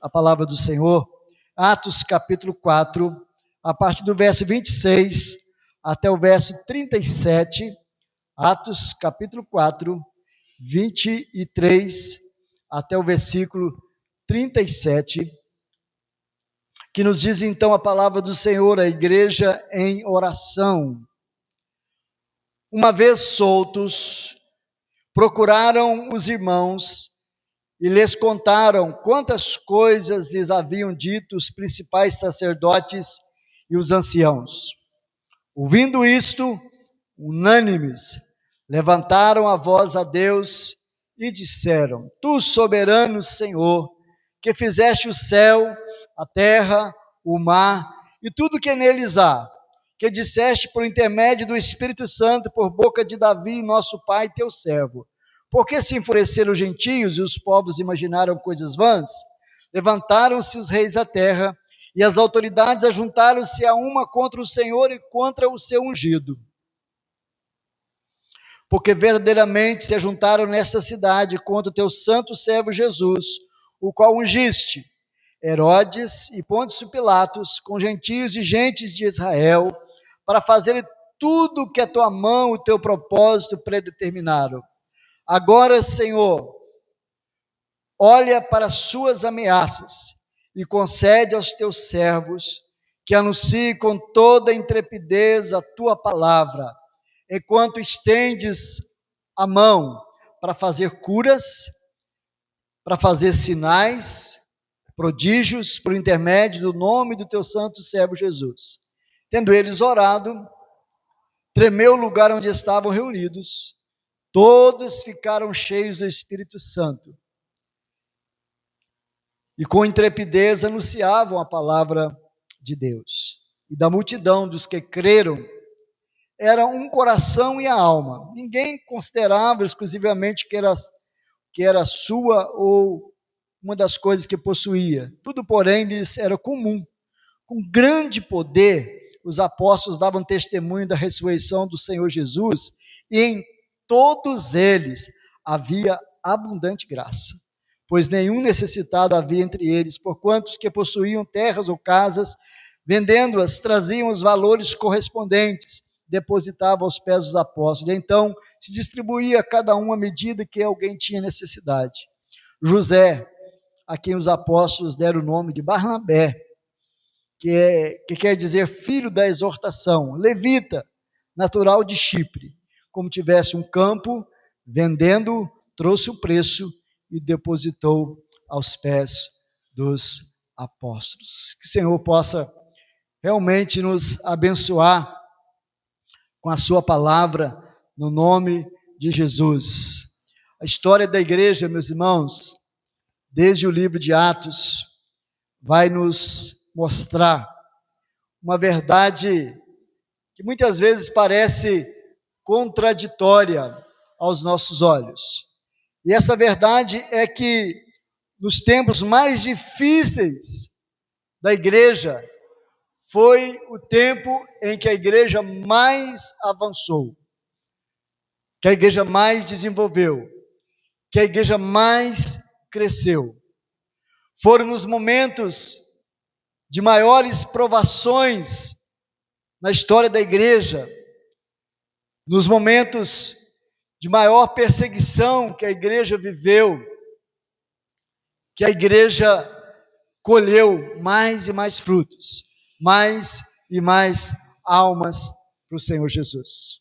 a palavra do Senhor, Atos capítulo 4, a partir do verso 26 até o verso 37, Atos capítulo 4, 23 até o versículo 37, que nos diz então a palavra do Senhor, a igreja em oração. Uma vez soltos, procuraram os irmãos e lhes contaram quantas coisas lhes haviam dito os principais sacerdotes e os anciãos. Ouvindo isto, unânimes, levantaram a voz a Deus e disseram: Tu, soberano Senhor, que fizeste o céu, a terra, o mar e tudo que neles há, que disseste por intermédio do Espírito Santo, por boca de Davi, nosso pai, teu servo. Por que se enfureceram os gentios e os povos imaginaram coisas vãs? Levantaram-se os reis da terra e as autoridades ajuntaram-se a uma contra o Senhor e contra o seu ungido. Porque verdadeiramente se ajuntaram nesta cidade contra o teu santo servo Jesus, o qual ungiste, Herodes e Pôncio Pilatos, com gentios e gentes de Israel, para fazerem tudo o que a tua mão, o teu propósito predeterminaram. Agora, Senhor, olha para as suas ameaças e concede aos teus servos que anunciem com toda a intrepidez a tua palavra, enquanto estendes a mão para fazer curas, para fazer sinais, prodígios, por intermédio do nome do teu santo servo Jesus. Tendo eles orado, tremeu o lugar onde estavam reunidos, todos ficaram cheios do Espírito Santo e com intrepidez anunciavam a palavra de Deus. E da multidão dos que creram, era um coração e a alma. Ninguém considerava exclusivamente que era sua ou uma das coisas que possuía. Tudo, porém, lhes era comum. Com grande poder, os apóstolos davam testemunho da ressurreição do Senhor Jesus, e em todos eles havia abundante graça, pois nenhum necessitado havia entre eles, porquanto os que possuíam terras ou casas, vendendo-as, traziam os valores correspondentes, depositavam aos pés dos apóstolos, e então se distribuía a cada um à medida que alguém tinha necessidade. José, a quem os apóstolos deram o nome de Barnabé, que quer dizer filho da exortação, levita, natural de Chipre, como tivesse um campo, vendendo, trouxe o preço e depositou aos pés dos apóstolos. Que o Senhor possa realmente nos abençoar com a sua palavra, no nome de Jesus. A história da igreja, meus irmãos, desde o livro de Atos, vai nos mostrar uma verdade que muitas vezes parece contraditória aos nossos olhos. E essa verdade é que nos tempos mais difíceis da igreja, foi o tempo em que a igreja mais avançou, que a igreja mais desenvolveu, que a igreja mais cresceu. Foram nos momentos de maiores provações na história da igreja, nos momentos de maior perseguição que a igreja viveu, que a igreja colheu mais e mais frutos, mais e mais almas para o Senhor Jesus.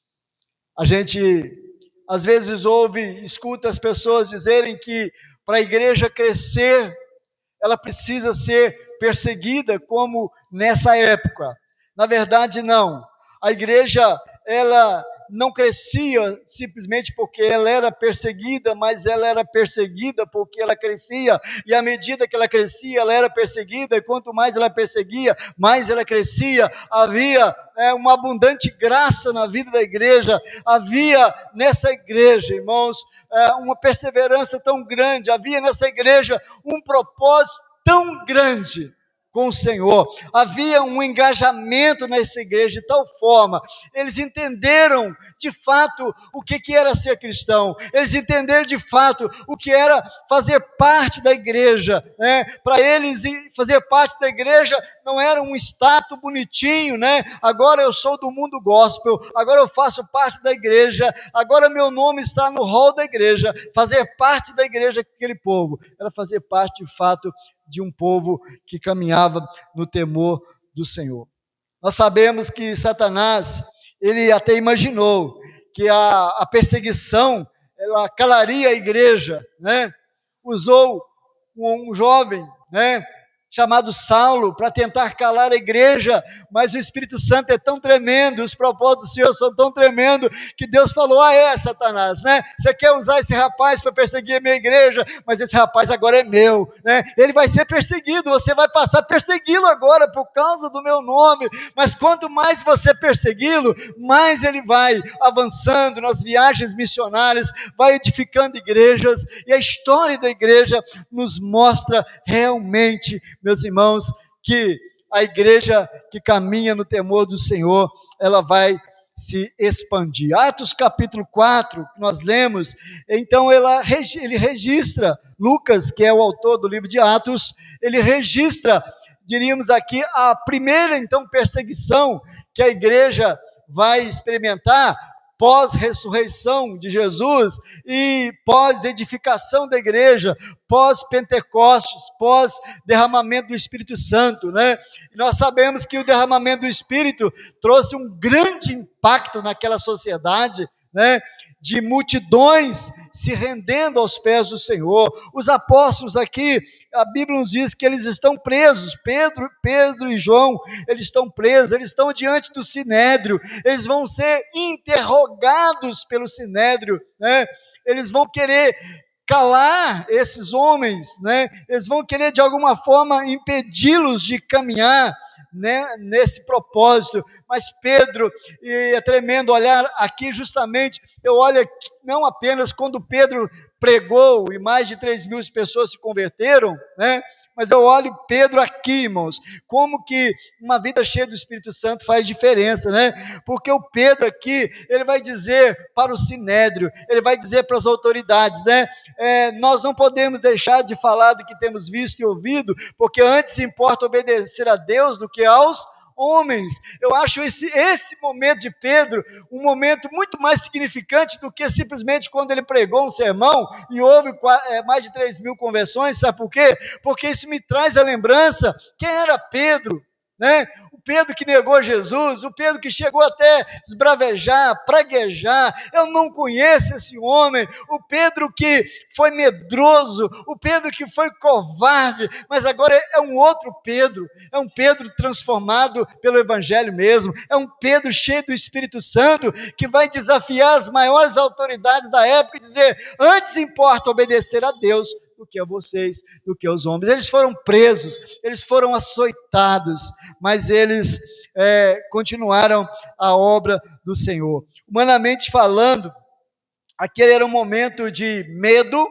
A gente às vezes escuta as pessoas dizerem que para a igreja crescer, ela precisa ser perseguida como nessa época. Na verdade, não. A igreja, ela não crescia simplesmente porque ela era perseguida, mas ela era perseguida porque ela crescia, e à medida que ela crescia, ela era perseguida, e quanto mais ela perseguia, mais ela crescia. Havia uma abundante graça na vida da igreja, havia nessa igreja, irmãos, uma perseverança tão grande, havia nessa igreja um propósito tão grande, com o Senhor. Havia um engajamento nessa igreja de tal forma, eles entenderam de fato o que era ser cristão, eles entenderam de fato o que era fazer parte da igreja, né? Para eles, fazer parte da igreja não era um status bonitinho, né? Agora eu sou do mundo gospel, agora eu faço parte da igreja, agora meu nome está no hall da igreja. Fazer parte da igreja com aquele povo era fazer parte de fato de um povo que caminhava no temor do Senhor. Nós sabemos que Satanás, ele até imaginou que a perseguição, ela calaria a igreja, né? Usou um jovem, né, chamado Saulo, para tentar calar a igreja, mas o Espírito Santo é tão tremendo, os propósitos do Senhor são tão tremendos, que Deus falou: Satanás, né? Você quer usar esse rapaz para perseguir a minha igreja, mas esse rapaz agora é meu, né? Ele vai ser perseguido, você vai passar a persegui-lo agora, por causa do meu nome, mas quanto mais você persegui-lo, mais ele vai avançando nas viagens missionárias, vai edificando igrejas, e a história da igreja nos mostra realmente, meus irmãos, que a igreja que caminha no temor do Senhor, ela vai se expandir. Atos capítulo 4, que nós lemos, então ele registra, Lucas, que é o autor do livro de Atos, ele registra, diríamos aqui, a primeira então perseguição que a igreja vai experimentar pós-ressurreição de Jesus e pós-edificação da igreja, pós-Pentecostes, pós-derramamento do Espírito Santo, né? E nós sabemos que o derramamento do Espírito trouxe um grande impacto naquela sociedade, né? De multidões se rendendo aos pés do Senhor. Os apóstolos aqui, a Bíblia nos diz que eles estão presos, Pedro e João, eles estão presos, eles estão diante do Sinédrio, eles vão ser interrogados pelo Sinédrio, né? Eles vão querer calar esses homens, né? Eles vão querer de alguma forma impedi-los de caminhar, né, nesse propósito. Mas Pedro, e é tremendo olhar aqui justamente, eu olho não apenas quando Pedro pregou e mais de 3.000 pessoas se converteram, né? Mas eu olho Pedro aqui, irmãos, como que uma vida cheia do Espírito Santo faz diferença, né? Porque o Pedro aqui, ele vai dizer para o Sinédrio, ele vai dizer para as autoridades, né? Nós não podemos deixar de falar do que temos visto e ouvido, porque antes importa obedecer a Deus do que aos homens. Eu acho esse momento de Pedro um momento muito mais significante do que simplesmente quando ele pregou um sermão e houve mais de 3.000 conversões. Sabe por quê? Porque isso me traz a lembrança quem era Pedro, né? O Pedro que negou Jesus, o Pedro que chegou até esbravejar, praguejar. Eu não conheço esse homem. O Pedro que foi medroso, o Pedro que foi covarde, mas agora é um outro Pedro, é um Pedro transformado pelo Evangelho mesmo, é um Pedro cheio do Espírito Santo, que vai desafiar as maiores autoridades da época e dizer: antes importa obedecer a Deus do que a vocês, do que aos homens. Eles foram presos, eles foram açoitados, mas eles continuaram a obra do Senhor. Humanamente falando, aquele era um momento de medo,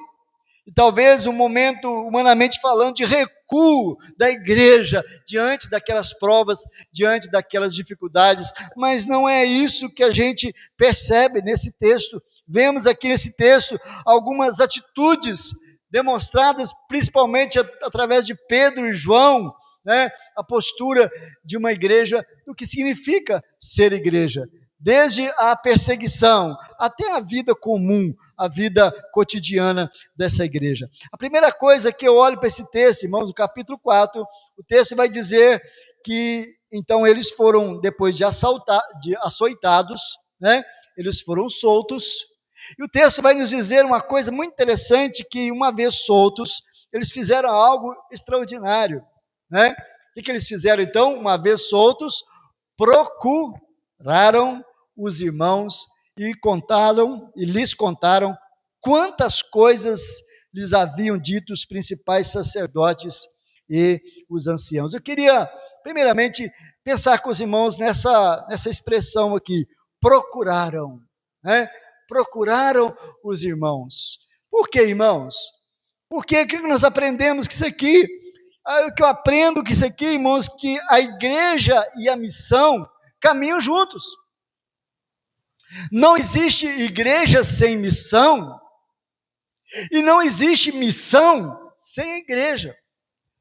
e talvez um momento, humanamente falando, de recuo da igreja diante daquelas provas, diante daquelas dificuldades, mas não é isso que a gente percebe nesse texto. Vemos aqui nesse texto algumas atitudes demonstradas principalmente através de Pedro e João, né? A postura de uma igreja, do que significa ser igreja. Desde a perseguição até a vida comum, a vida cotidiana dessa igreja. A primeira coisa que eu olho para esse texto, irmãos, no capítulo 4, o texto vai dizer que, então, eles foram, depois de açoitados, né, eles foram soltos, e o texto vai nos dizer uma coisa muito interessante, que uma vez soltos, eles fizeram algo extraordinário, né? O que eles fizeram então? Uma vez soltos, procuraram os irmãos e lhes contaram quantas coisas lhes haviam dito os principais sacerdotes e os anciãos. Eu queria, primeiramente, pensar com os irmãos nessa expressão aqui, procuraram, né? Procuraram os irmãos. Por que, irmãos? Porque o que nós aprendemos que isso aqui Aí o que eu aprendo que isso aqui, irmãos, que a igreja e a missão caminham juntos. Não existe igreja sem missão e não existe missão sem a igreja.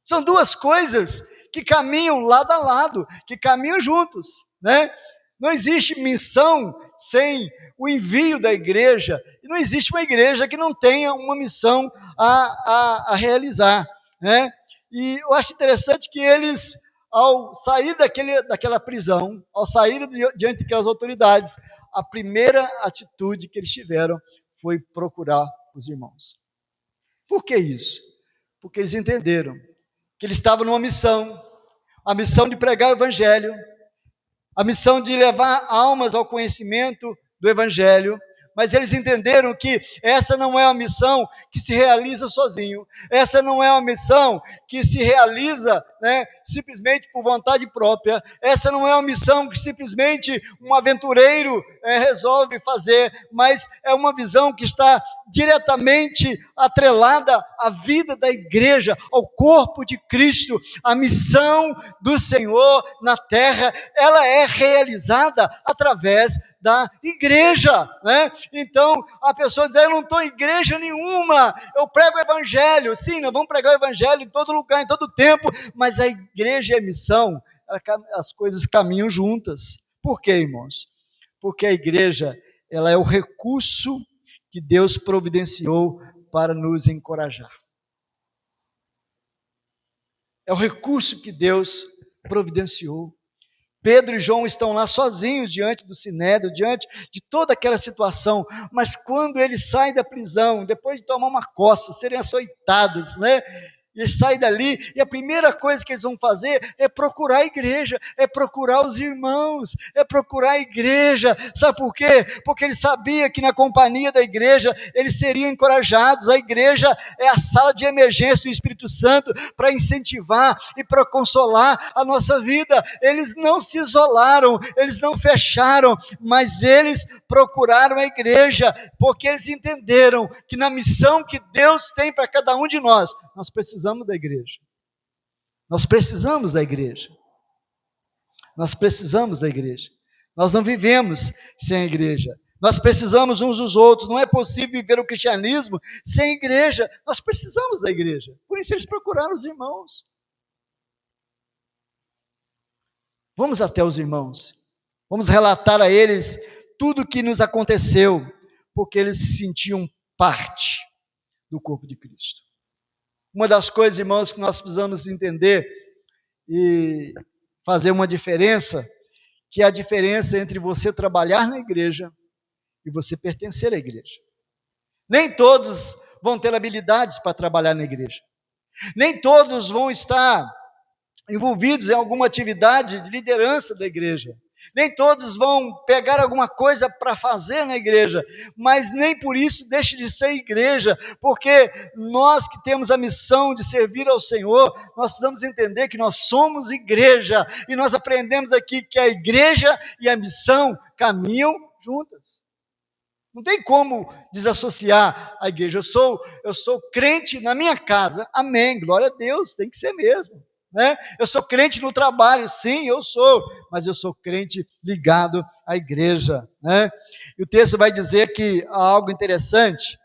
São duas coisas que caminham lado a lado, que caminham juntos, né? Não existe missão sem o envio da igreja, e não existe uma igreja que não tenha uma missão a realizar, né? E eu acho interessante que eles, ao sair daquela prisão, ao sair diante daquelas autoridades, a primeira atitude que eles tiveram foi procurar os irmãos. Por que isso? Porque eles entenderam que eles estavam numa missão, a missão de pregar o evangelho, a missão de levar almas ao conhecimento do evangelho, mas eles entenderam que essa não é uma missão que se realiza sozinho, essa não é uma missão que se realiza, né, simplesmente por vontade própria, essa não é uma missão que simplesmente um aventureiro resolve fazer, mas é uma visão que está diretamente atrelada à vida da igreja, ao corpo de Cristo. A missão do Senhor na terra, ela é realizada através da igreja, né? Então, a pessoa diz, eu não estou em igreja nenhuma, eu prego o evangelho. Sim, nós vamos pregar o evangelho em todo lugar, em todo tempo, mas a igreja e a missão, as coisas caminham juntas. Por quê, irmãos? Porque a igreja, ela é o recurso que Deus providenciou para nos encorajar. É o recurso que Deus providenciou. Pedro e João estão lá sozinhos diante do sinédrio, diante de toda aquela situação, mas quando eles saem da prisão, depois de tomar uma coça, serem açoitados, né? E eles saem dali, e a primeira coisa que eles vão fazer é procurar a igreja, é procurar os irmãos, é procurar a igreja. Sabe por quê? Porque eles sabiam que na companhia da igreja eles seriam encorajados. A igreja é a sala de emergência do Espírito Santo para incentivar e para consolar a nossa vida. Eles não se isolaram, eles não fecharam, mas eles procuraram a igreja, porque eles entenderam que na missão que Deus tem para cada um de nós precisamos da igreja. Nós precisamos da igreja. Nós precisamos da igreja. Nós não vivemos sem a igreja. Nós precisamos uns dos outros. Não é possível viver o cristianismo sem igreja. Nós precisamos da igreja. Por isso eles procuraram os irmãos. Vamos até os irmãos. Vamos relatar a eles tudo o que nos aconteceu, porque eles se sentiam parte do corpo de Cristo. Uma das coisas, irmãos, que nós precisamos entender e fazer uma diferença, que é a diferença entre você trabalhar na igreja e você pertencer à igreja. Nem todos vão ter habilidades para trabalhar na igreja. Nem todos vão estar envolvidos em alguma atividade de liderança da igreja. Nem todos vão pegar alguma coisa para fazer na igreja, mas nem por isso deixe de ser igreja, porque nós que temos a missão de servir ao Senhor, nós precisamos entender que nós somos igreja, e nós aprendemos aqui que a igreja e a missão caminham juntas. Não tem como desassociar a igreja. Eu sou crente na minha casa, amém, glória a Deus, tem que ser mesmo. Né? Eu sou crente no trabalho, sim, eu sou, mas eu sou crente ligado à igreja, né? E o texto vai dizer que há algo interessante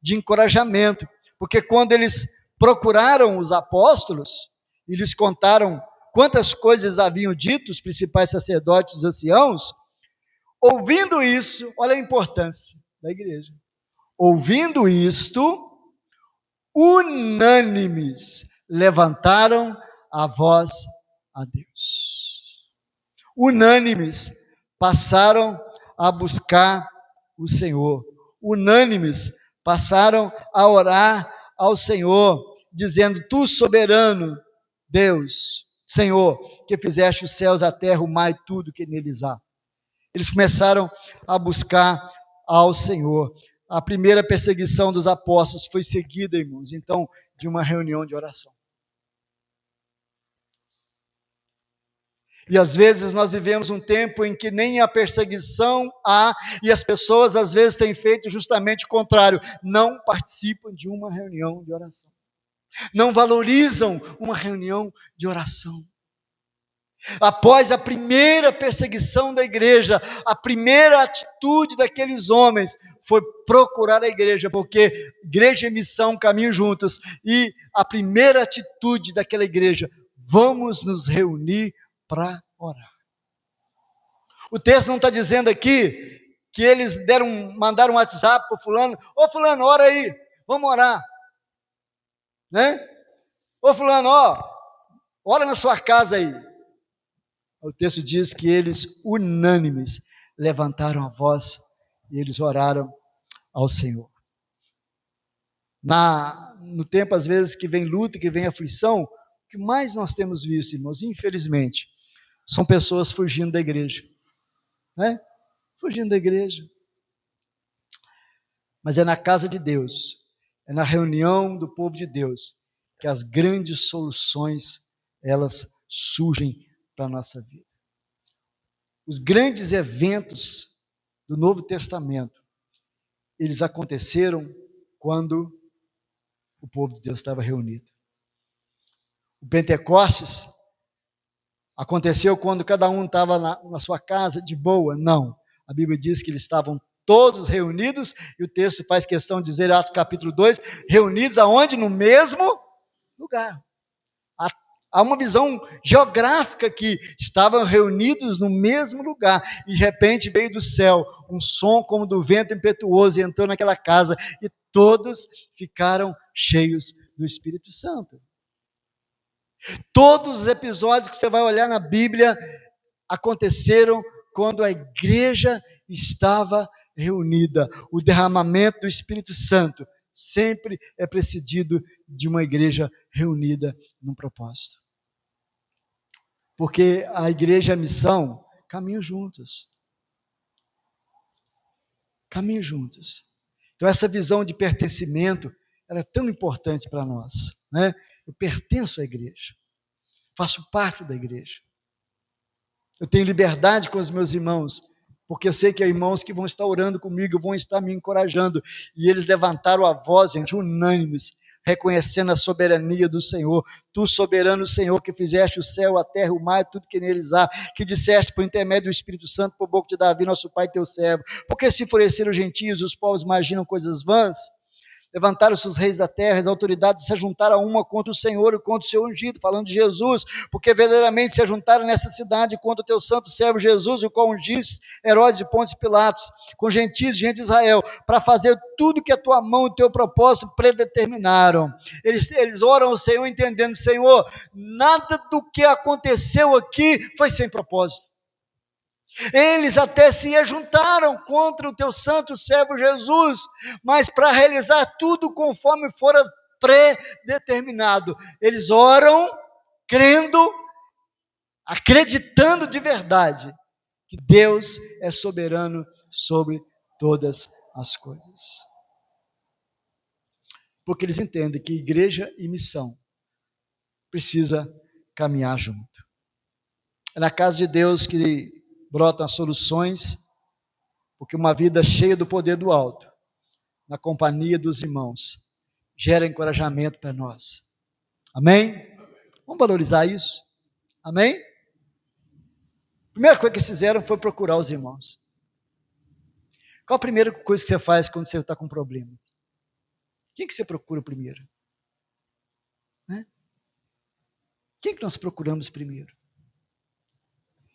de encorajamento, porque quando eles procuraram os apóstolos e lhes contaram quantas coisas haviam dito os principais sacerdotes e os anciãos, ouvindo isso, olha a importância da igreja, ouvindo isto, unânimes levantaram a voz a Deus. Unânimes passaram a buscar o Senhor. Unânimes passaram a orar ao Senhor, dizendo, tu soberano Deus, Senhor, que fizeste os céus, a terra, o mar e tudo que neles há. Eles começaram a buscar ao Senhor. A primeira perseguição dos apóstolos foi seguida, irmãos, então, de uma reunião de oração. E às vezes nós vivemos um tempo em que nem a perseguição há, e as pessoas às vezes têm feito justamente o contrário, não participam de uma reunião de oração. não valorizam uma reunião de oração. Após a primeira perseguição da igreja, a primeira atitude daqueles homens foi procurar a igreja, porque igreja e missão caminham juntos, e a primeira atitude daquela igreja, vamos nos reunir para orar. O texto não está dizendo aqui que eles mandaram um WhatsApp para o fulano, ô fulano, ora aí, vamos orar, né? Ô fulano, ora na sua casa aí. O texto diz que eles, unânimes, levantaram a voz e eles oraram ao Senhor. No tempo, às vezes, que vem luta, que vem aflição, o que mais nós temos visto, irmãos, infelizmente, são pessoas fugindo da igreja, né? Fugindo da igreja. Mas é na casa de Deus, é na reunião do povo de Deus, que as grandes soluções, elas surgem para a nossa vida. Os grandes eventos do Novo Testamento, eles aconteceram quando o povo de Deus estava reunido. O Pentecostes aconteceu quando cada um estava na sua casa de boa? Não. A Bíblia diz que eles estavam todos reunidos, e o texto faz questão de dizer, Atos capítulo 2, reunidos aonde? No mesmo lugar. Há uma visão geográfica que estavam reunidos no mesmo lugar, e de repente veio do céu um som como do vento impetuoso e entrou naquela casa, e todos ficaram cheios do Espírito Santo. Todos os episódios que você vai olhar na Bíblia aconteceram quando a igreja estava reunida. O derramamento do Espírito Santo sempre é precedido de uma igreja reunida num propósito. Porque a igreja e a missão caminham juntos. Caminham juntos. Então essa visão de pertencimento, ela é tão importante para nós, né? Eu pertenço à igreja. Faço parte da igreja. Eu tenho liberdade com os meus irmãos, porque eu sei que há irmãos que vão estar orando comigo, vão estar me encorajando, e eles levantaram a voz, gente, unânimes, reconhecendo a soberania do Senhor. Tu, soberano Senhor, que fizeste o céu, a terra, o mar, tudo que neles há, que disseste por intermédio do Espírito Santo, por boca de Davi, nosso pai, teu servo, porque se enfureceram os gentios, os povos imaginam coisas vãs. Levantaram-se os reis da terra, as autoridades se juntaram a uma contra o Senhor e contra o seu ungido, falando de Jesus, porque verdadeiramente se juntaram nessa cidade contra o teu santo servo Jesus, o qual ungiste Herodes e Pontos Pilatos, com gentios e gente de Israel, para fazer tudo que a tua mão e o teu propósito predeterminaram. Eles oram ao Senhor entendendo, Senhor, nada do que aconteceu aqui foi sem propósito. Eles até se ajuntaram contra o teu santo servo Jesus, mas para realizar tudo conforme fora predeterminado. Eles oram, crendo, acreditando de verdade que Deus é soberano sobre todas as coisas. Porque eles entendem que igreja e missão precisa caminhar junto. É na casa de Deus que brotam as soluções, porque uma vida cheia do poder do alto, na companhia dos irmãos, gera encorajamento para nós. Amém? Vamos valorizar isso? Amém? A primeira coisa que eles fizeram foi procurar os irmãos. Qual a primeira coisa que você faz quando você está com um problema? Quem que você procura primeiro? Né? Quem que nós procuramos primeiro?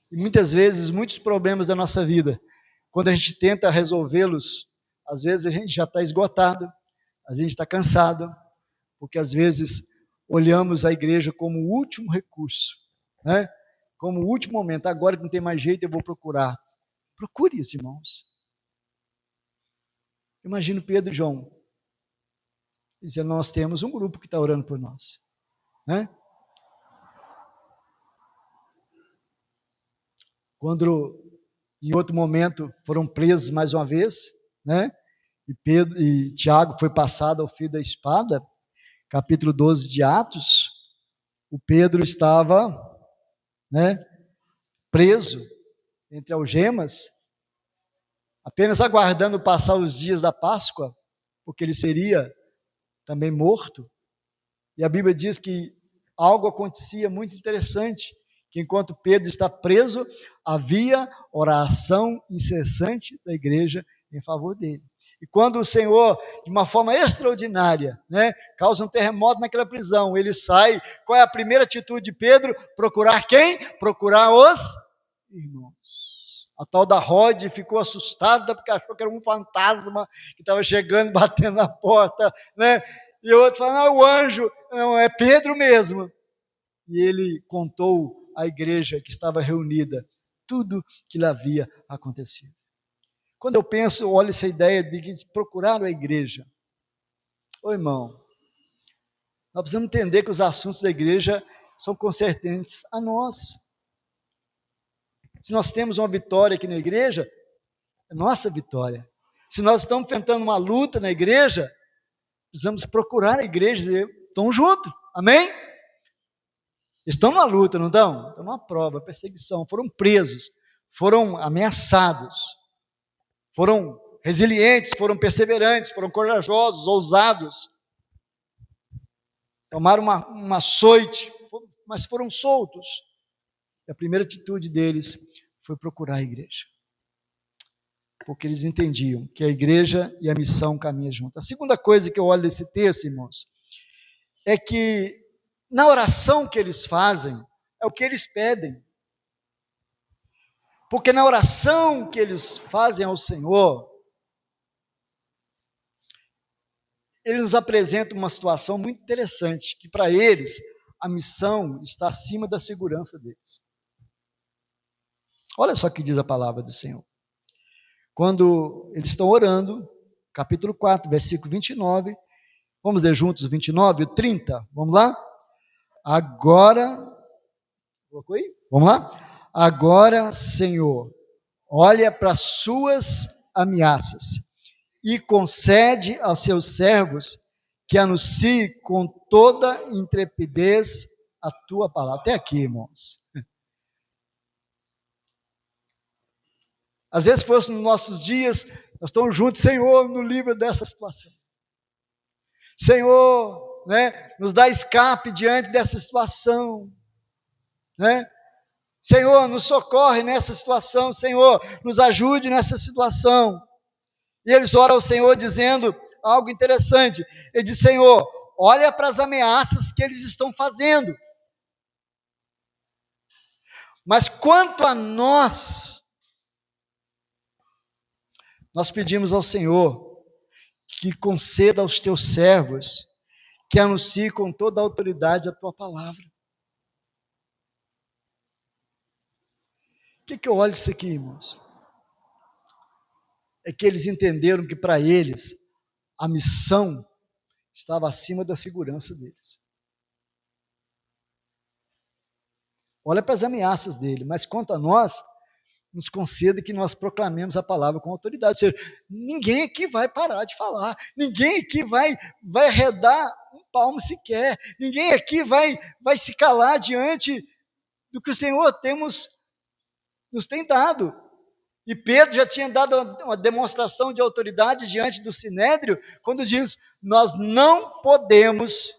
E muitas vezes, muitos problemas da nossa vida, quando a gente tenta resolvê-los, às vezes a gente já está esgotado, às vezes a gente está cansado, porque às vezes olhamos a igreja como o último recurso, né? Como o último momento. Agora que não tem mais jeito, eu vou procurar. Procure isso, irmãos. Imagino Pedro e João dizendo, nós temos um grupo que está orando por nós, né? Quando em outro momento foram presos mais uma vez, né? E Pedro e Tiago foi passado ao fio da espada, capítulo 12 de Atos, o Pedro estava, né, preso entre algemas, apenas aguardando passar os dias da Páscoa, porque ele seria também morto. E a Bíblia diz que algo acontecia muito interessante, que enquanto Pedro está preso, havia oração incessante da igreja em favor dele. E quando o Senhor, de uma forma extraordinária, causa um terremoto naquela prisão, ele sai, qual é a primeira atitude de Pedro? Procurar quem? Procurar os irmãos. A tal da Rode ficou assustada porque achou que era um fantasma que estava chegando, batendo na porta, E o outro falou, não, é o anjo, não, é Pedro mesmo. E ele contou à igreja que estava reunida tudo que lhe havia acontecido. Quando eu penso, olho essa ideia de que procuraram a igreja. Ô irmão, nós precisamos entender que os assuntos da igreja são concernentes a nós. Se nós temos uma vitória aqui na igreja, é nossa vitória. Se nós estamos enfrentando uma luta na igreja, precisamos procurar a igreja e dizer, estão juntos, amém? Estão numa luta, não estão? Estão numa prova, perseguição, foram presos, foram ameaçados, foram resilientes, foram perseverantes, foram corajosos, ousados, tomaram uma açoite, mas foram soltos. E a primeira atitude deles foi procurar a igreja, porque eles entendiam que a igreja e a missão caminham juntas. A segunda coisa que eu olho nesse texto, irmãos, é que na oração que eles fazem, é o que eles pedem. Porque na oração que eles fazem ao Senhor, eles nos apresentam uma situação muito interessante, que para eles, a missão está acima da segurança deles. Olha só o que diz a palavra do Senhor. Quando eles estão orando, capítulo 4, versículo 29, vamos ler juntos o 29 e o 30, vamos lá? Agora, vamos lá? Agora, Senhor, olha para as suas ameaças e concede aos seus servos que anuncie com toda intrepidez a tua palavra. Até aqui, irmãos. Às vezes fosse nos nossos dias, nós estamos juntos, Senhor, no livro dessa situação. Senhor, nos dá escape diante dessa situação, Senhor, nos socorre nessa situação, Senhor, nos ajude nessa situação. E eles oram ao Senhor dizendo algo interessante. Ele diz, Senhor, olha para as ameaças que eles estão fazendo. Mas quanto a nós pedimos ao Senhor que conceda aos teus servos que anuncie com toda a autoridade a tua palavra. O que eu olho isso aqui, irmãos? É que eles entenderam que para eles a missão estava acima da segurança deles. Olha para as ameaças dele, mas quanto a nós, nos conceda que nós proclamemos a palavra com autoridade. Ou seja, ninguém aqui vai parar de falar, ninguém aqui vai arredar um palmo sequer, ninguém aqui vai se calar diante do que o Senhor nos tem dado. E Pedro já tinha dado uma demonstração de autoridade diante do Sinédrio, quando diz, nós não podemos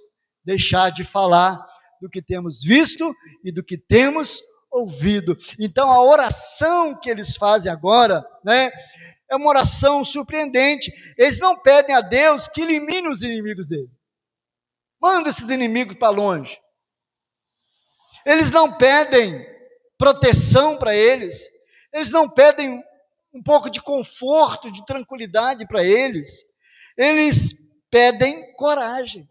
deixar de falar do que temos visto e do que temos ouvido. Então a oração que eles fazem agora, é uma oração surpreendente. Eles não pedem a Deus que elimine os inimigos dele. Manda esses inimigos para longe. Eles não pedem proteção para eles. Eles não pedem um pouco de conforto, de tranquilidade para eles. Eles pedem coragem.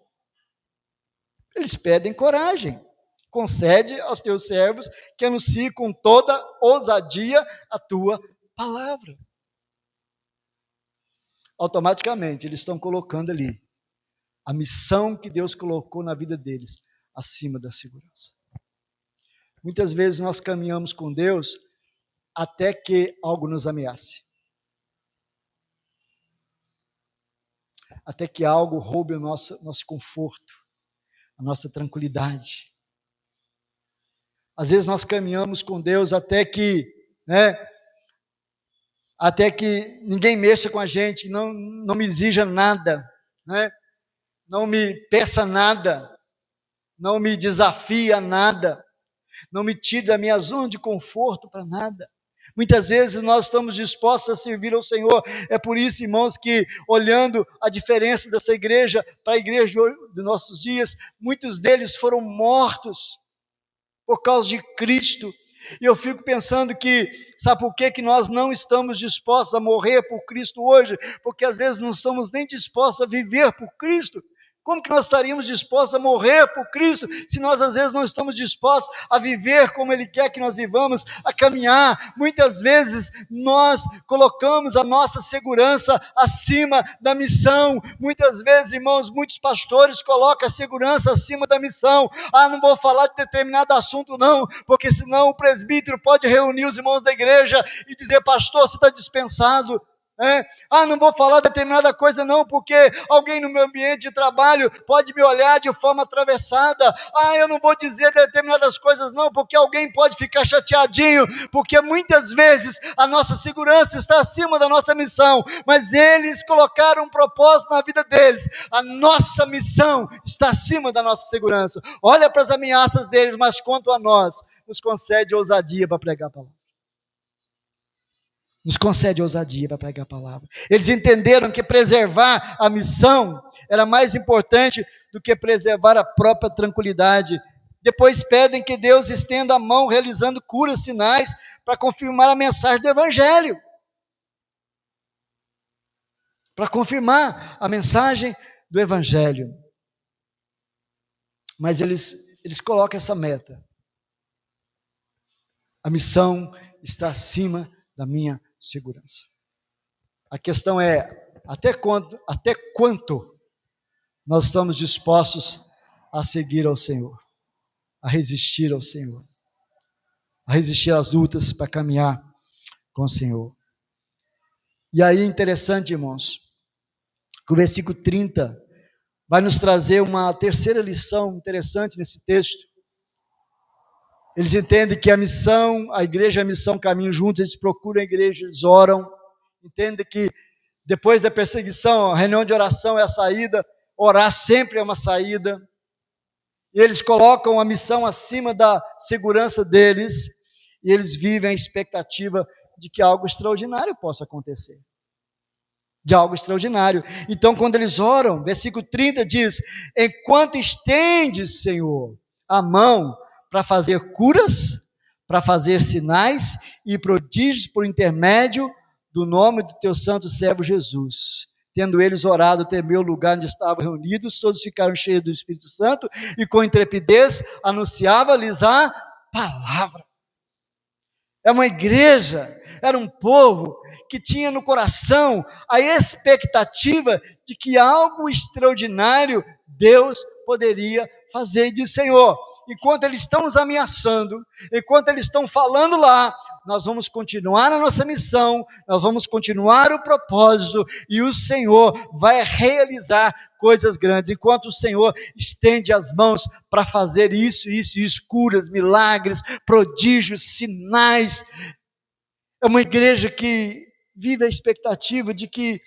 Eles pedem coragem. Concede aos teus servos que anuncie com toda ousadia a tua palavra. Automaticamente, eles estão colocando ali a missão que Deus colocou na vida deles acima da segurança. Muitas vezes nós caminhamos com Deus até que algo nos ameace. Até que algo roube o nosso conforto, a nossa tranquilidade. Às vezes nós caminhamos com Deus até que ninguém mexa com a gente, não me exija nada, não me peça nada. não me desafia a nada, não me tira da minha zona de conforto para nada. Muitas vezes nós estamos dispostos a servir ao Senhor. É por isso, irmãos, que olhando a diferença dessa igreja para a igreja de nossos dias, muitos deles foram mortos por causa de Cristo. E eu fico pensando que, sabe por que nós não estamos dispostos a morrer por Cristo hoje? Porque às vezes não estamos nem dispostos a viver por Cristo. Como que nós estaríamos dispostos a morrer por Cristo, se nós às vezes não estamos dispostos a viver como Ele quer que nós vivamos, a caminhar? Muitas vezes nós colocamos a nossa segurança acima da missão. Muitas vezes, irmãos, muitos pastores colocam a segurança acima da missão. Não vou falar de determinado assunto não, porque senão o presbítero pode reunir os irmãos da igreja e dizer: pastor, você está dispensado. Não vou falar determinada coisa não, porque alguém no meu ambiente de trabalho pode me olhar de forma atravessada. Eu não vou dizer determinadas coisas não, porque alguém pode ficar chateadinho, porque muitas vezes a nossa segurança está acima da nossa missão, mas eles colocaram um propósito na vida deles. A nossa missão está acima da nossa segurança. Olha para as ameaças deles, mas quanto a nós, nos concede ousadia para pregar a palavra. Nos concede ousadia para pregar a palavra. Eles entenderam que preservar a missão era mais importante do que preservar a própria tranquilidade. Depois pedem que Deus estenda a mão, realizando curas, sinais, para confirmar a mensagem do Evangelho. Para confirmar a mensagem do Evangelho. Mas eles colocam essa meta. A missão está acima da minha segurança. A questão é, até quanto nós estamos dispostos a seguir ao Senhor, a resistir ao Senhor, a resistir às lutas para caminhar com o Senhor. E aí é interessante, irmãos, que o versículo 30 vai nos trazer uma terceira lição interessante nesse texto. Eles entendem que a missão, a igreja e a missão caminham juntos, eles procuram a igreja, eles oram, entendem que depois da perseguição, a reunião de oração é a saída, orar sempre é uma saída, e eles colocam a missão acima da segurança deles, e eles vivem a expectativa de que algo extraordinário possa acontecer. De algo extraordinário. Então, quando eles oram, versículo 30 diz: enquanto estendes, Senhor, a mão para fazer curas, para fazer sinais e prodígios por intermédio do nome do teu santo servo Jesus. Tendo eles orado, tremeu o lugar onde estavam reunidos, todos ficaram cheios do Espírito Santo e com intrepidez anunciava-lhes a palavra. É uma igreja, era um povo que tinha no coração a expectativa de que algo extraordinário Deus poderia fazer. E diz: Senhor, enquanto eles estão nos ameaçando, enquanto eles estão falando lá, nós vamos continuar a nossa missão, nós vamos continuar o propósito, e o Senhor vai realizar coisas grandes. Enquanto o Senhor estende as mãos para fazer isso, curas, milagres, prodígios, sinais. É uma igreja que vive a expectativa de que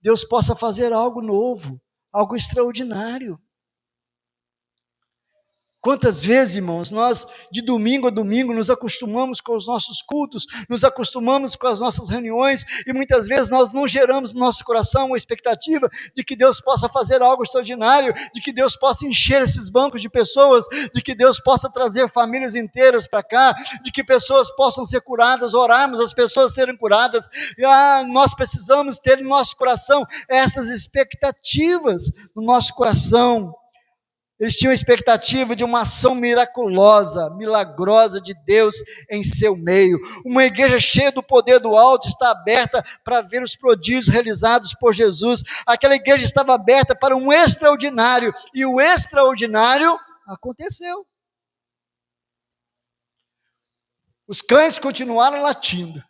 Deus possa fazer algo novo, algo extraordinário. Quantas vezes, irmãos, nós de domingo a domingo nos acostumamos com os nossos cultos, nos acostumamos com as nossas reuniões, e muitas vezes nós não geramos no nosso coração uma expectativa de que Deus possa fazer algo extraordinário, de que Deus possa encher esses bancos de pessoas, de que Deus possa trazer famílias inteiras para cá, de que pessoas possam ser curadas, orarmos as pessoas serem curadas. Nós precisamos ter no nosso coração essas expectativas no nosso coração. Eles tinham expectativa de uma ação miraculosa, milagrosa de Deus em seu meio. Uma igreja cheia do poder do alto está aberta para ver os prodígios realizados por Jesus. Aquela igreja estava aberta para um extraordinário, e o extraordinário aconteceu. Os cães continuaram latindo,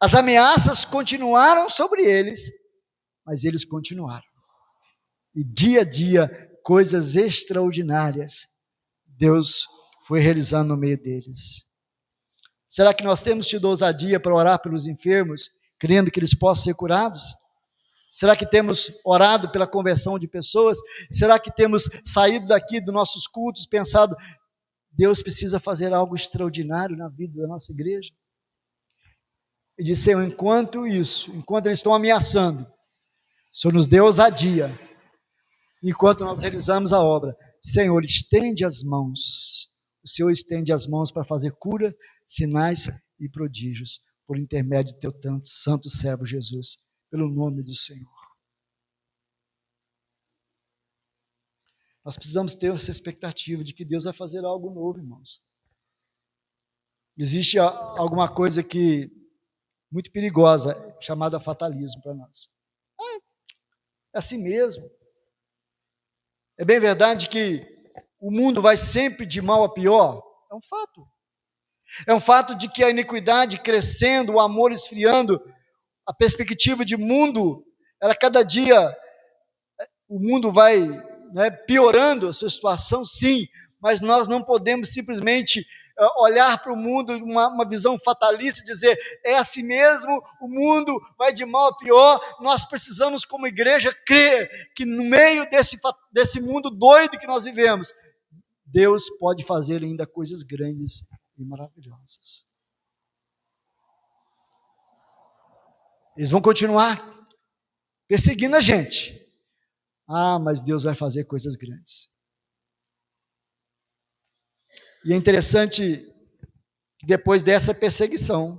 as ameaças continuaram sobre eles, mas eles continuaram. E dia a dia, coisas extraordinárias Deus foi realizando no meio deles. Será que nós temos tido ousadia para orar pelos enfermos, crendo que eles possam ser curados? Será que temos orado pela conversão de pessoas? Será que temos saído daqui dos nossos cultos pensado, Deus precisa fazer algo extraordinário na vida da nossa igreja? E disse, Senhor, enquanto eles estão ameaçando, o Senhor nos deu ousadia, enquanto nós realizamos a obra, Senhor, estende as mãos, o Senhor estende as mãos para fazer cura, sinais e prodígios, por intermédio do teu tanto santo servo Jesus, pelo nome do Senhor. Nós precisamos ter essa expectativa de que Deus vai fazer algo novo, irmãos. Existe alguma coisa que muito perigosa, chamada fatalismo para nós. É assim mesmo. É bem verdade que o mundo vai sempre de mal a pior. É um fato. É um fato de que a iniquidade crescendo, o amor esfriando, a perspectiva de mundo, ela cada dia, o mundo vai, né, piorando a sua situação, sim, mas nós não podemos simplesmente olhar para o mundo uma visão fatalista e dizer, é assim mesmo, o mundo vai de mal a pior. Nós precisamos como igreja crer que no meio desse mundo doido que nós vivemos, Deus pode fazer ainda coisas grandes e maravilhosas. Eles vão continuar perseguindo a gente. Mas Deus vai fazer coisas grandes. E é interessante que depois dessa perseguição,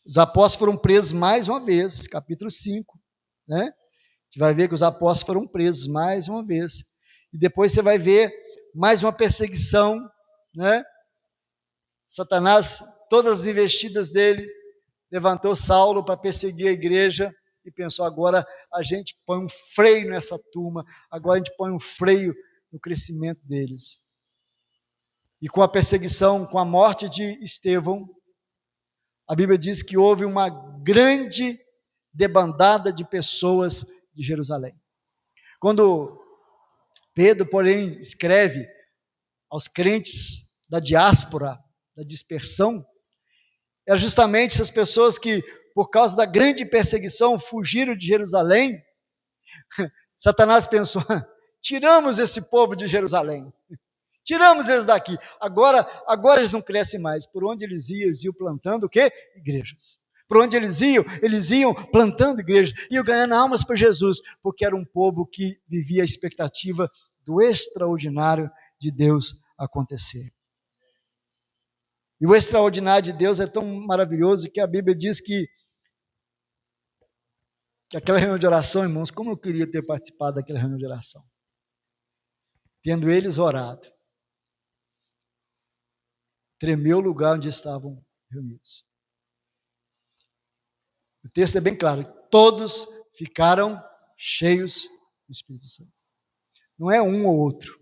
os apóstolos foram presos mais uma vez, capítulo 5, né? A gente vai ver que os apóstolos foram presos mais uma vez. E depois você vai ver mais uma perseguição, né? Satanás, todas as investidas dele, levantou Saulo para perseguir a igreja e pensou, agora a gente põe um freio nessa turma, agora a gente põe um freio no crescimento deles. E com a perseguição, com a morte de Estevão, a Bíblia diz que houve uma grande debandada de pessoas de Jerusalém. Quando Pedro, porém, escreve aos crentes da diáspora, da dispersão, é justamente essas pessoas que, por causa da grande perseguição, fugiram de Jerusalém. Satanás pensou, tiramos esse povo de Jerusalém. Tiramos eles daqui. Agora eles não crescem mais. Por onde eles iam plantando o quê? Igrejas. Por onde eles iam plantando igrejas. Iam ganhando almas para Jesus, porque era um povo que vivia a expectativa do extraordinário de Deus acontecer. E o extraordinário de Deus é tão maravilhoso que a Bíblia diz que aquela reunião de oração, irmãos, como eu queria ter participado daquela reunião de oração. Tendo eles orado, tremeu o lugar onde estavam reunidos. O texto é bem claro, todos ficaram cheios do Espírito Santo. Não é um ou outro.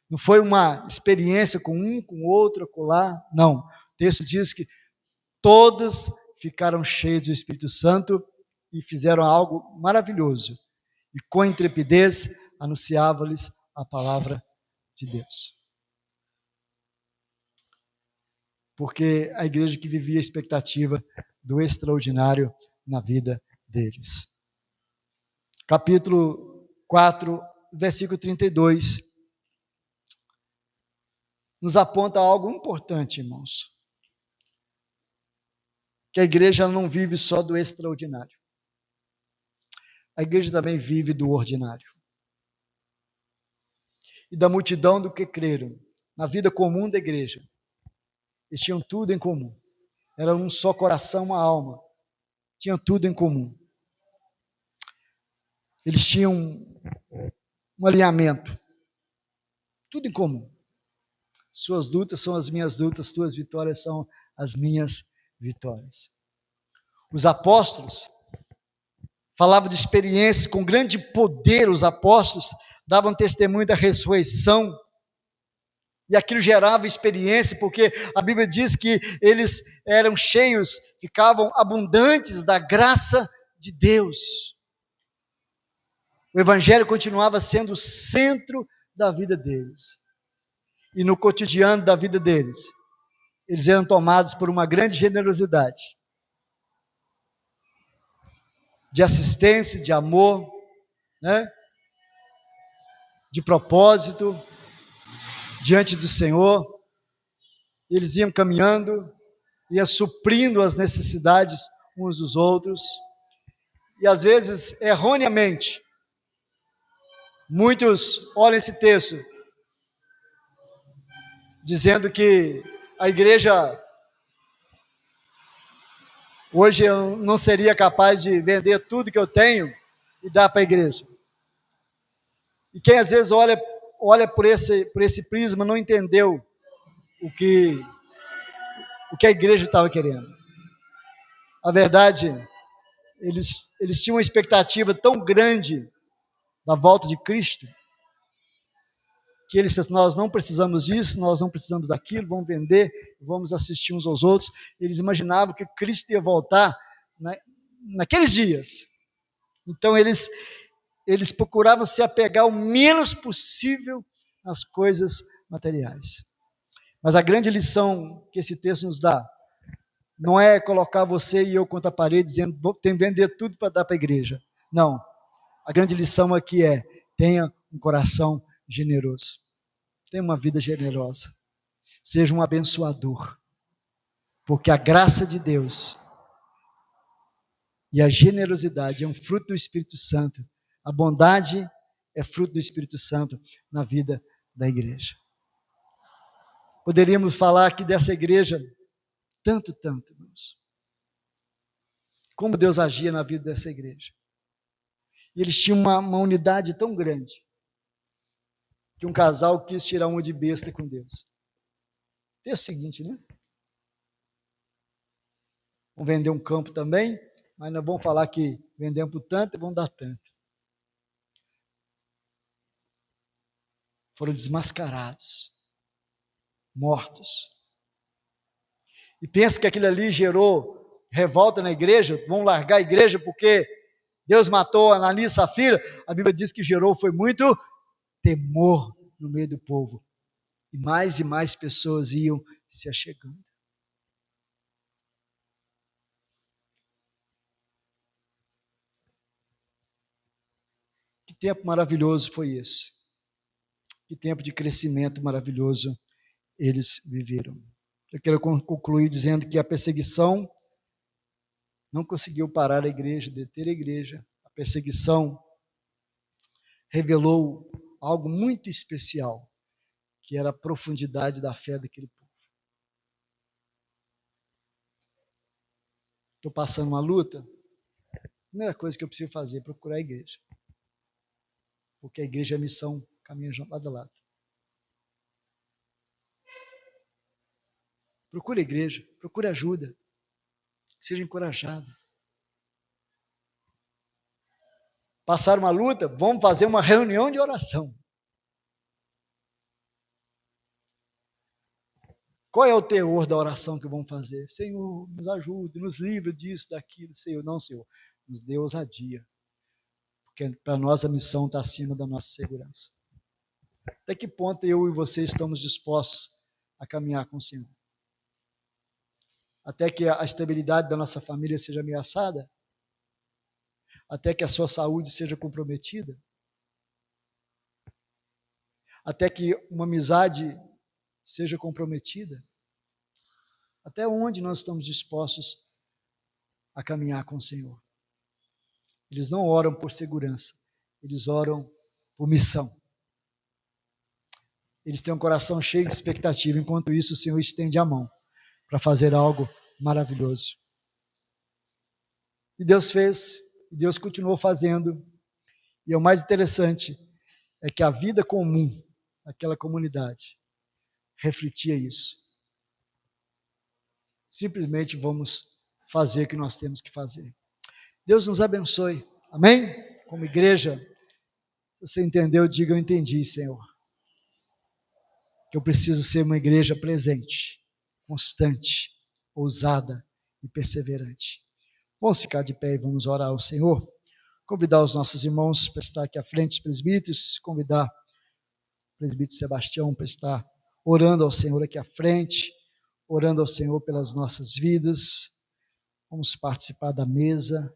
Não foi uma experiência com um, com outro, acolá. Não. O texto diz que todos ficaram cheios do Espírito Santo e fizeram algo maravilhoso. E com intrepidez anunciava-lhes a palavra de Deus. Porque a igreja que vivia a expectativa do extraordinário na vida deles. Capítulo 4, versículo 32, nos aponta algo importante, irmãos. Que a igreja não vive só do extraordinário. A igreja também vive do ordinário. E da multidão do que creram na vida comum da igreja. Eles tinham tudo em comum. Era um só coração, uma alma. Tinham tudo em comum. Eles tinham um alinhamento. Tudo em comum. Suas lutas são as minhas lutas, suas vitórias são as minhas vitórias. Os apóstolos falavam de experiência, com grande poder os apóstolos davam testemunho da ressurreição, e aquilo gerava experiência, porque a Bíblia diz que eles eram cheios, ficavam abundantes da graça de Deus. O Evangelho continuava sendo o centro da vida deles. E no cotidiano da vida deles, eles eram tomados por uma grande generosidade. de assistência, de amor, né? De propósito diante do Senhor. Eles iam caminhando, ia suprindo as necessidades uns dos outros, e às vezes, erroneamente, muitos olham esse texto dizendo que a igreja, hoje eu não seria capaz de vender tudo que eu tenho e dar para a igreja. E quem às vezes olha por esse prisma não entendeu o que a igreja estava querendo. A verdade, eles tinham uma expectativa tão grande da volta de Cristo, que eles pensaram, nós não precisamos disso, nós não precisamos daquilo, vamos vender, vamos assistir uns aos outros. Eles imaginavam que Cristo ia voltar naqueles dias. Então eles procuravam se apegar o menos possível às coisas materiais. Mas a grande lição que esse texto nos dá não é colocar você e eu contra a parede dizendo tem que vender tudo para dar para a igreja. Não. A grande lição aqui é: tenha um coração generoso. Tenha uma vida generosa. Seja um abençoador. Porque a graça de Deus e a generosidade é um fruto do Espírito Santo. A bondade é fruto do Espírito Santo na vida da igreja. Poderíamos falar aqui dessa igreja tanto, irmãos. Como Deus agia na vida dessa igreja. E eles tinham uma unidade tão grande que um casal quis tirar uma de besta com Deus. É o seguinte, né? Vamos vender um campo também, mas nós vamos falar que vendemos por tanto e vamos dar tanto. Foram desmascarados, mortos. E pensa que aquilo ali gerou revolta na igreja, vão largar a igreja porque Deus matou Ananias e Safira. A Bíblia diz que gerou foi muito temor no meio do povo. E mais pessoas iam se achegando. Que tempo maravilhoso foi esse. Que tempo de crescimento maravilhoso eles viveram. Eu quero concluir dizendo que a perseguição não conseguiu parar a igreja, deter a igreja. A perseguição revelou algo muito especial, que era a profundidade da fé daquele povo. Estou passando uma luta, a primeira coisa que eu preciso fazer é procurar a igreja. Porque a igreja é a missão, caminha lado a lado. Procure a igreja, procure ajuda, seja encorajado. Passar uma luta, vamos fazer uma reunião de oração. Qual é o teor da oração que vamos fazer? Senhor, nos ajude, nos livre disso, daquilo. Senhor, não, Senhor, nos dê ousadia. Porque para nós a missão está acima da nossa segurança. Até que ponto eu e você estamos dispostos a caminhar com o Senhor? Até que a estabilidade da nossa família seja ameaçada? Até que a sua saúde seja comprometida? Até que uma amizade seja comprometida? Até onde nós estamos dispostos a caminhar com o Senhor? Eles não oram por segurança, eles oram por missão. Eles têm um coração cheio de expectativa, enquanto isso o Senhor estende a mão para fazer algo maravilhoso. E Deus fez, e Deus continuou fazendo. E o mais interessante é que a vida comum daquela comunidade refletia isso. Simplesmente vamos fazer o que nós temos que fazer. Deus nos abençoe. Amém? Como igreja, se você entendeu, diga eu entendi, Senhor. Que eu preciso ser uma igreja presente, constante, ousada e perseverante. Vamos ficar de pé e vamos orar ao Senhor. Convidar os nossos irmãos para estar aqui à frente, os presbíteros, convidar o presbítero Sebastião para estar orando ao Senhor aqui à frente, orando ao Senhor pelas nossas vidas. Vamos participar da mesa.